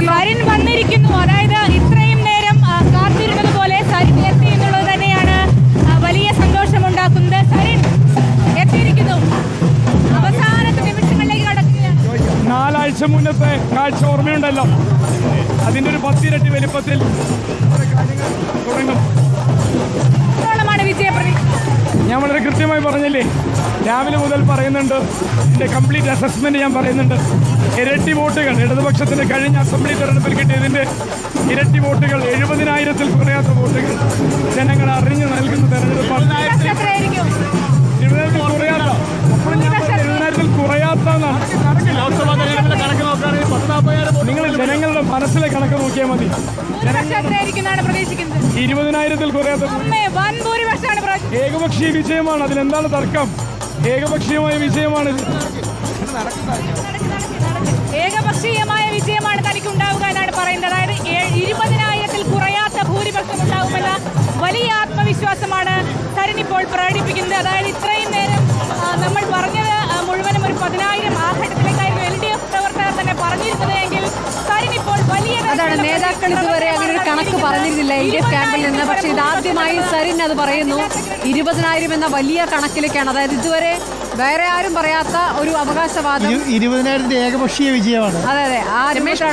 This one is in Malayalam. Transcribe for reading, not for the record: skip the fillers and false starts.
സരിൻ വന്നിരിക്കുന്നു. അതായത് ഇത്രയും നേരം കാത്തിരുന്നത് പോലെ സരിൻ എത്തി എന്നുള്ളത് തന്നെയാണ് വലിയ സന്തോഷമുണ്ടാക്കുന്നത്. സരിൻ എത്തിയിരിക്കുന്നു. അവസാനത്തെ നിമിഷങ്ങളിലേക്ക് കടക്കുകയാണ്. 4 ആഴ്ച മുന്നത്തെ കാഴ്ച ഓർമ്മയുണ്ടല്ലോ, അതിൻ്റെ ഒരു 10 ഇരട്ടി വലിപ്പത്തിൽ കാര്യങ്ങൾ തുടങ്ങും. ഞാൻ വളരെ കൃത്യമായി പറഞ്ഞില്ലേ, രാവിലെ മുതൽ പറയുന്നുണ്ട്, എൻ്റെ കംപ്ലീറ്റ് അസസ്മെന്റ് ഞാൻ പറയുന്നുണ്ട്. ഇരട്ടി വോട്ടുകൾ ഇടതുപക്ഷത്തിന് കഴിഞ്ഞ അസംബ്ലി തെരഞ്ഞെടുപ്പിൽ കിട്ടിയതിൻ്റെ ഇരട്ടി വോട്ടുകൾ, 70,000-ൽ കുറയാത്ത വോട്ടുകൾ ജനങ്ങൾ അറിഞ്ഞു നൽകുന്ന തെരഞ്ഞെടുപ്പാണ്. 70,000-ൽ കുറയാത്ത, അപ്പോഴും ഞാൻ 70,000-ൽ കുറയാത്തതാണ്. നിങ്ങൾ ജനങ്ങളുടെ മനസ്സിലെ കണക്ക് നോക്കിയാൽ മതി. 20,000-ൽ കുറയാത്ത ഏകപക്ഷീയ വിജയമാണ്. അതിലെന്താണ് തർക്കം? ഏകപക്ഷീയമായ വിജയമാണ്. ഏകപക്ഷീയമായ വിജയമാണ് തനിക്ക് ഉണ്ടാവുക എന്നാണ് പറയുന്നത്. അതായത് 20,000-ൽ കുറയാത്ത ഭൂരിപക്ഷം ഉണ്ടാവുമെന്ന വലിയ ആത്മവിശ്വാസമാണ് സരിൻ ഇപ്പോൾ പ്രകടിപ്പിക്കുന്നത്. അതായത് ഇത്രയും നേരം നമ്മൾ പറഞ്ഞത് മുഴുവനും ഒരു 10,000 ആ ഘട്ടത്തിലേക്കായിരുന്നു LDF പ്രവർത്തകർ തന്നെ പറഞ്ഞിരുന്നത് എങ്കിൽ സരിൻ ഇപ്പോൾ വലിയ അതാണ് നേതാക്കൾ ഇതുവരെ അങ്ങനെ ഒരു കണക്ക് പറഞ്ഞിരുന്നില്ല LDF ക്യാമ്പിൽ നിന്ന്. പക്ഷേ ഇതാദ്യമായി സരിൻ അത് പറയുന്നു. 20,000 എന്ന വലിയ കണക്കിലേക്കാണ്. അതായത് ഇതുവരെ വേറെ ആരും പറയാത്ത ഒരു അവകാശവാദം. 20,000-ന്റെ ഏകപക്ഷീയ വിജയമാണ്. അതെ അതെ, ആ രമേശ്